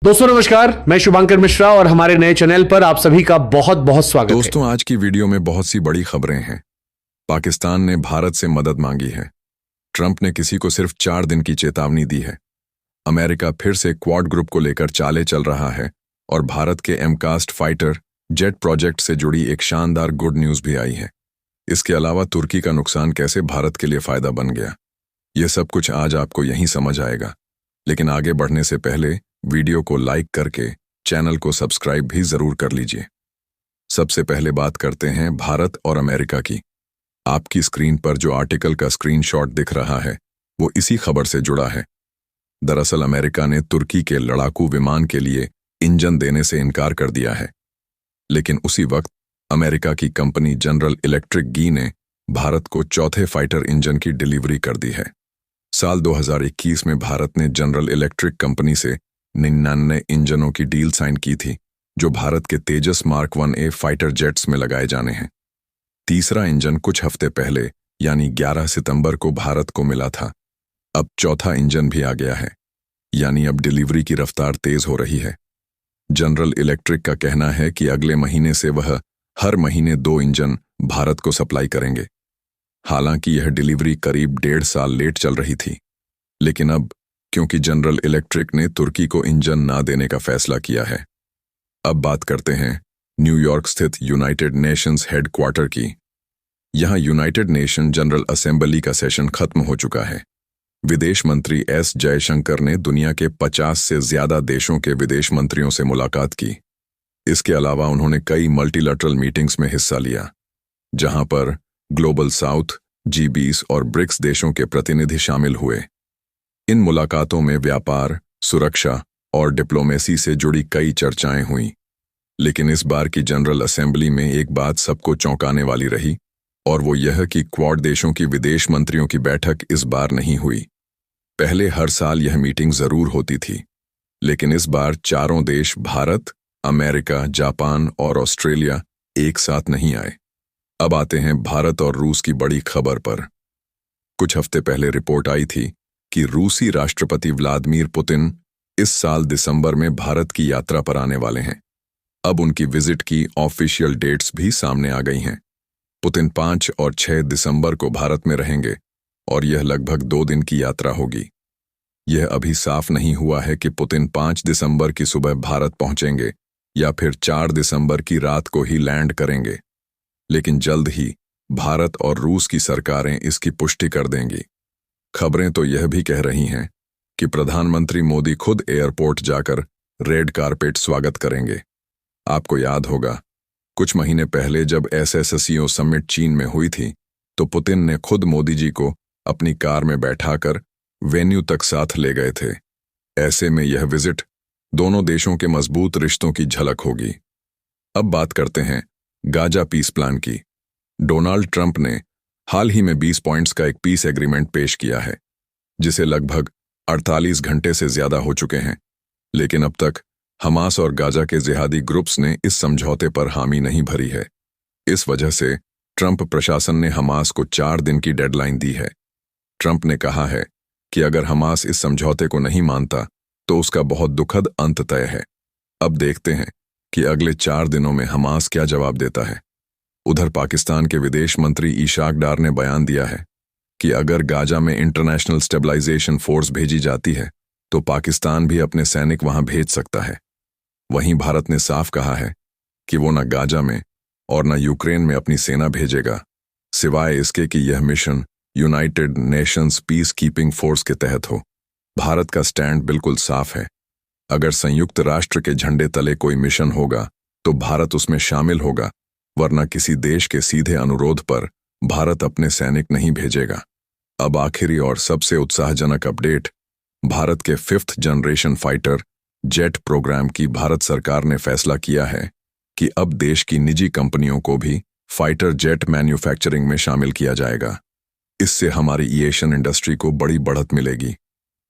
दोस्तों नमस्कार, मैं शुभांकर मिश्रा और हमारे नए चैनल पर आप सभी का बहुत बहुत स्वागत है। दोस्तों, आज की वीडियो में बहुत सी बड़ी खबरें हैं। पाकिस्तान ने भारत से मदद मांगी है। ट्रंप ने किसी को सिर्फ 4 दिन की चेतावनी दी है। अमेरिका फिर से क्वाड ग्रुप को लेकर चाले चल रहा है और भारत के एमकास्ट फाइटर जेट प्रोजेक्ट से जुड़ी एक शानदार गुड न्यूज भी आई है। इसके अलावा तुर्की का नुकसान कैसे भारत के लिए फायदा बन गया, यह सब कुछ आज आपको यहीं समझ आएगा। लेकिन आगे बढ़ने से पहले वीडियो को लाइक करके चैनल को सब्सक्राइब भी जरूर कर लीजिए। सबसे पहले बात करते हैं भारत और अमेरिका की। आपकी स्क्रीन पर जो आर्टिकल का स्क्रीनशॉट दिख रहा है वो इसी खबर से जुड़ा है। दरअसल अमेरिका ने तुर्की के लड़ाकू विमान के लिए इंजन देने से इनकार कर दिया है, लेकिन उसी वक्त अमेरिका की कंपनी जनरल इलेक्ट्रिक गी ने भारत को चौथे फाइटर इंजन की डिलीवरी कर दी है। साल 2021 में भारत ने जनरल इलेक्ट्रिक कंपनी से 99 इंजनों की डील साइन की थी, जो भारत के तेजस मार्क 1A फाइटर जेट्स में लगाए जाने हैं। तीसरा इंजन कुछ हफ्ते पहले यानी 11 सितंबर को भारत को मिला था। अब चौथा इंजन भी आ गया है, यानी अब डिलीवरी की रफ्तार तेज हो रही है। जनरल इलेक्ट्रिक का कहना है कि अगले महीने से वह हर महीने 2 इंजन भारत को सप्लाई करेंगे। हालांकि यह डिलीवरी करीब 1.5 साल लेट चल रही थी, लेकिन अब क्योंकि जनरल इलेक्ट्रिक ने तुर्की को इंजन ना देने का फैसला किया है। अब बात करते हैं न्यूयॉर्क स्थित यूनाइटेड नेशंस हेडक्वार्टर की। यहां यूनाइटेड नेशन जनरल असेंबली का सेशन खत्म हो चुका है। विदेश मंत्री एस जयशंकर ने दुनिया के 50 से ज्यादा देशों के विदेश मंत्रियों से मुलाकात की। इसके अलावा उन्होंने कई मल्टीलैटरल मीटिंग्स में हिस्सा लिया, जहां पर ग्लोबल साउथ, G20 और ब्रिक्स देशों के प्रतिनिधि शामिल हुए। इन मुलाकातों में व्यापार, सुरक्षा और डिप्लोमेसी से जुड़ी कई चर्चाएं हुईं। लेकिन इस बार की जनरल असेंबली में एक बात सबको चौंकाने वाली रही, और वो यह कि क्वाड देशों की विदेश मंत्रियों की बैठक इस बार नहीं हुई। पहले हर साल यह मीटिंग जरूर होती थी, लेकिन इस बार चारों देश भारत, अमेरिका, जापान और ऑस्ट्रेलिया एक साथ नहीं आए। अब आते हैं भारत और रूस की बड़ी खबर पर। कुछ हफ्ते पहले रिपोर्ट आई थी कि रूसी राष्ट्रपति व्लादिमीर पुतिन इस साल दिसंबर में भारत की यात्रा पर आने वाले हैं। अब उनकी विजिट की ऑफिशियल डेट्स भी सामने आ गई हैं। पुतिन 5 और 6 दिसंबर को भारत में रहेंगे और यह लगभग 2 दिन की यात्रा होगी। यह अभी साफ नहीं हुआ है कि पुतिन 5 दिसंबर की सुबह भारत पहुंचेंगे या फिर 4 दिसंबर की रात को ही लैंड करेंगे, लेकिन जल्द ही भारत और रूस की सरकारें इसकी पुष्टि कर देंगी। खबरें तो यह भी कह रही हैं कि प्रधानमंत्री मोदी खुद एयरपोर्ट जाकर रेड कारपेट स्वागत करेंगे। आपको याद होगा, कुछ महीने पहले जब SSCO समिट चीन में हुई थी, तो पुतिन ने खुद मोदी जी को अपनी कार में बैठाकर वेन्यू तक साथ ले गए थे। ऐसे में यह विजिट दोनों देशों के मजबूत रिश्तों की झलक होगी। अब बात करते हैं गाजा पीस प्लान की। डोनाल्ड ट्रंप ने हाल ही में 20 पॉइंट्स का एक पीस एग्रीमेंट पेश किया है, जिसे लगभग 48 घंटे से ज्यादा हो चुके हैं। लेकिन अब तक हमास और गाजा के जिहादी ग्रुप्स ने इस समझौते पर हामी नहीं भरी है। इस वजह से ट्रंप प्रशासन ने हमास को 4 दिन की डेडलाइन दी है। ट्रंप ने कहा है कि अगर हमास इस समझौते को नहीं मानता तो उसका बहुत दुखद अंत तय है। अब देखते हैं कि अगले 4 दिनों में हमास क्या जवाब देता है। उधर पाकिस्तान के विदेश मंत्री इशाक डार ने बयान दिया है कि अगर गाजा में इंटरनेशनल स्टेबलाइजेशन फोर्स भेजी जाती है तो पाकिस्तान भी अपने सैनिक वहां भेज सकता है। वहीं भारत ने साफ कहा है कि वो न गाजा में और न यूक्रेन में अपनी सेना भेजेगा, सिवाय इसके कि यह mission United Nations peace keeping force के तहत हो। भारत का स्टैंड बिल्कुल साफ है। अगर संयुक्त राष्ट्र के झंडे तले कोई मिशन होगा तो भारत उसमें शामिल होगा, वरना किसी देश के सीधे अनुरोध पर भारत अपने सैनिक नहीं भेजेगा। अब आखिरी और सबसे उत्साहजनक अपडेट, भारत के 5th generation fighter jet programme की भारत सरकार ने फैसला किया है कि अब देश की निजी कंपनियों को भी फाइटर जेट मैन्युफैक्चरिंग में शामिल किया जाएगा। इससे हमारी एविएशन इंडस्ट्री को बड़ी बढ़त मिलेगी,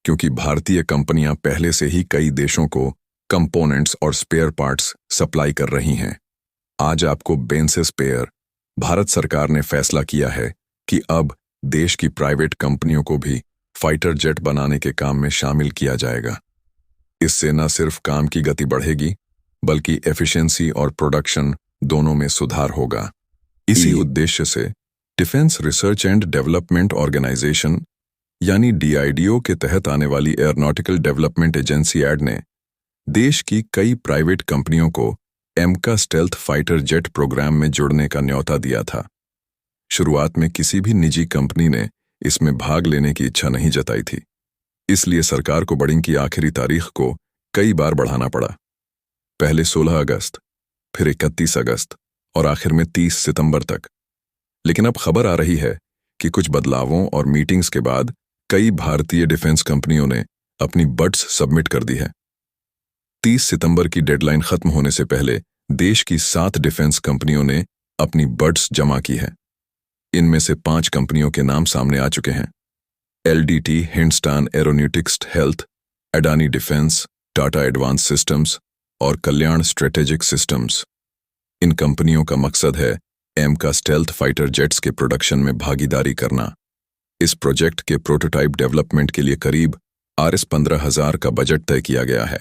क्योंकि भारतीय कंपनियां पहले से ही कई देशों को कंपोनेंट्स और स्पेयर पार्ट्स सप्लाई कर रही हैं। आज आपको बेंसेस पेयर, भारत सरकार ने फैसला किया है कि अब देश की प्राइवेट कंपनियों को भी फाइटर जेट बनाने के काम में शामिल किया जाएगा। इससे न सिर्फ काम की गति बढ़ेगी बल्कि एफिशिएंसी और प्रोडक्शन दोनों में सुधार होगा। इसी उद्देश्य से defence research and development organisation यानी DIDO के तहत आने वाली एयरोनॉटिकल डेवलपमेंट एजेंसी एड ने देश की कई प्राइवेट कंपनियों को एमका स्टेल्थ फाइटर जेट प्रोग्राम में जुड़ने का न्योता दिया था। शुरुआत में किसी भी निजी कंपनी ने इसमें भाग लेने की इच्छा नहीं जताई थी, इसलिए सरकार को बोर्डिंग की आखिरी तारीख को कई बार बढ़ाना पड़ा। पहले 16 अगस्त, फिर 31 अगस्त और आखिर में 30 सितंबर तक। लेकिन अब खबर आ रही है कि कुछ बदलावों और मीटिंग्स के बाद कई भारतीय डिफेंस कंपनियों ने अपनी बड्स सबमिट कर दी है। 30 सितंबर की डेडलाइन खत्म होने से पहले देश की 7 डिफेंस कंपनियों ने अपनी बड्स जमा की है। इनमें से 5 कंपनियों के नाम सामने आ चुके हैं: LDT, हिंडस्टान एरोनॉटिक्स हेल्थ, Adani defence, Tata advance systems और कल्याण स्ट्रेटेजिक सिस्टम्स। इन कंपनियों का मकसद है एमका स्टेल्थ फाइटर जेट्स के प्रोडक्शन में भागीदारी करना। इस प्रोजेक्ट के प्रोटोटाइप डेवलपमेंट के लिए करीब Rs 15,000 का बजट तय किया गया है।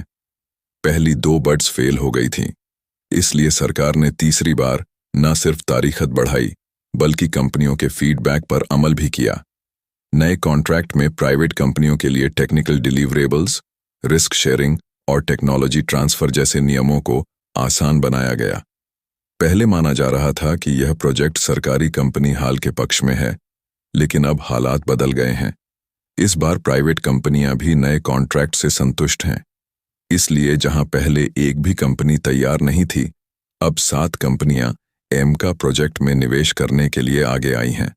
पहली 2 बड्स फेल हो गई थीं, इसलिए सरकार ने तीसरी बार न सिर्फ तारीखत बढ़ाई बल्कि कंपनियों के फीडबैक पर अमल भी किया। नए कॉन्ट्रैक्ट में प्राइवेट कंपनियों के लिए टेक्निकल डिलीवरेबल्स, रिस्क शेयरिंग और टेक्नोलॉजी ट्रांसफर जैसे नियमों को आसान बनाया गया। पहले माना जा रहा था कि यह प्रोजेक्ट सरकारी कंपनी हाल के पक्ष में है, लेकिन अब हालात बदल गए हैं। इस बार प्राइवेट कंपनियां भी नए कॉन्ट्रैक्ट से संतुष्ट हैं। इसलिए जहां पहले एक भी कंपनी तैयार नहीं थी, अब 7 कंपनियां एमका प्रोजेक्ट में निवेश करने के लिए आगे आई हैं।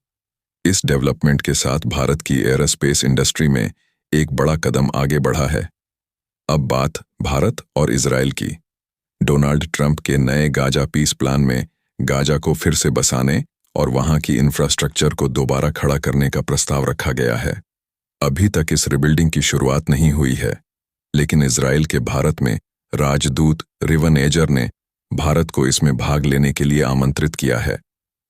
इस डेवलपमेंट के साथ भारत की एयरोस्पेस इंडस्ट्री में एक बड़ा कदम आगे बढ़ा है। अब बात भारत और इजराइल की। डोनाल्ड ट्रंप के नए गाजा पीस प्लान में गाजा को फिर से बसाने और वहां की इंफ्रास्ट्रक्चर को दोबारा खड़ा करने का प्रस्ताव रखा गया है। अभी तक इस रिबिल्डिंग की शुरुआत नहीं हुई है, लेकिन इजराइल के भारत में राजदूत रिवन एजर ने भारत को इसमें भाग लेने के लिए आमंत्रित किया है।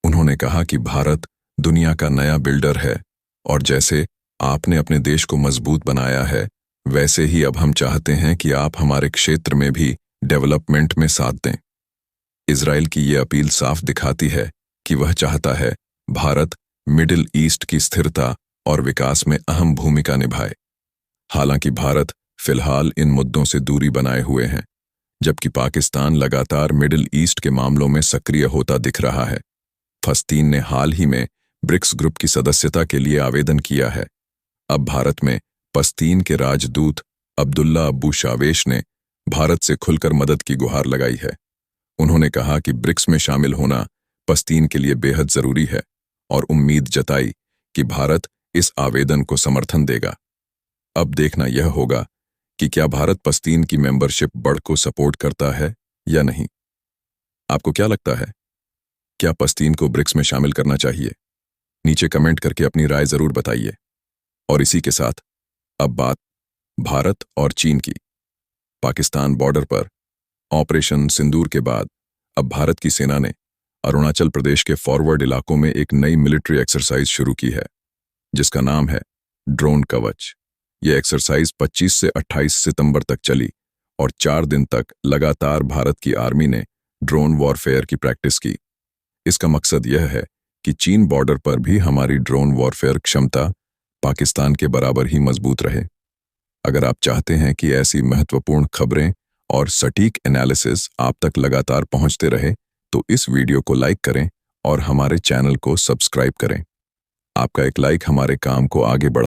उन्होंने कहा कि भारत दुनिया का नया बिल्डर है और जैसे आपने अपने देश को मजबूत बनाया है, वैसे ही अब हम चाहते हैं कि आप हमारे क्षेत्र में भी डेवलपमेंट में साथ दें। इजराइल की ये अपील साफ दिखाती है कि वह चाहता है भारत मिडिल ईस्ट की स्थिरता और विकास में अहम भूमिका निभाए। हालांकि भारत फिलहाल इन मुद्दों से दूरी बनाए हुए हैं, जबकि पाकिस्तान लगातार मिडिल ईस्ट के मामलों में सक्रिय होता दिख रहा है। फलस्तीन ने हाल ही में ब्रिक्स ग्रुप की सदस्यता के लिए आवेदन किया है। अब भारत में फलस्तीन के राजदूत अब्दुल्ला अब्बू शावेश ने भारत से खुलकर मदद की गुहार लगाई है। उन्होंने कहा कि ब्रिक्स में शामिल होना फलस्तीन के लिए बेहद जरूरी है और उम्मीद जताई कि भारत इस आवेदन को समर्थन देगा। अब देखना यह होगा कि क्या भारत फलस्तीन की मेंबरशिप बढ़ को सपोर्ट करता है या नहीं। आपको क्या लगता है, क्या फलस्तीन को ब्रिक्स में शामिल करना चाहिए? नीचे कमेंट करके अपनी राय जरूर बताइए। और इसी के साथ अब बात भारत और चीन की। पाकिस्तान बॉर्डर पर ऑपरेशन सिंदूर के बाद अब भारत की सेना ने अरुणाचल प्रदेश के फॉरवर्ड इलाकों में एक नई मिलिट्री एक्सरसाइज शुरू की है, जिसका नाम है ड्रोन कवच। यह एक्सरसाइज 25 से 28 सितंबर तक चली और 4 दिन तक लगातार भारत की आर्मी ने ड्रोन वॉरफेयर की प्रैक्टिस की। इसका मकसद यह है कि चीन बॉर्डर पर भी हमारी ड्रोन वॉरफेयर क्षमता पाकिस्तान के बराबर ही मजबूत रहे। अगर आप चाहते हैं कि ऐसी महत्वपूर्ण खबरें और सटीक एनालिसिस आप तक लगातार पहुंचते रहे, तो इस वीडियो को लाइक करें और हमारे चैनल को सब्सक्राइब करें। आपका एक लाइक हमारे काम को आगे बढ़ा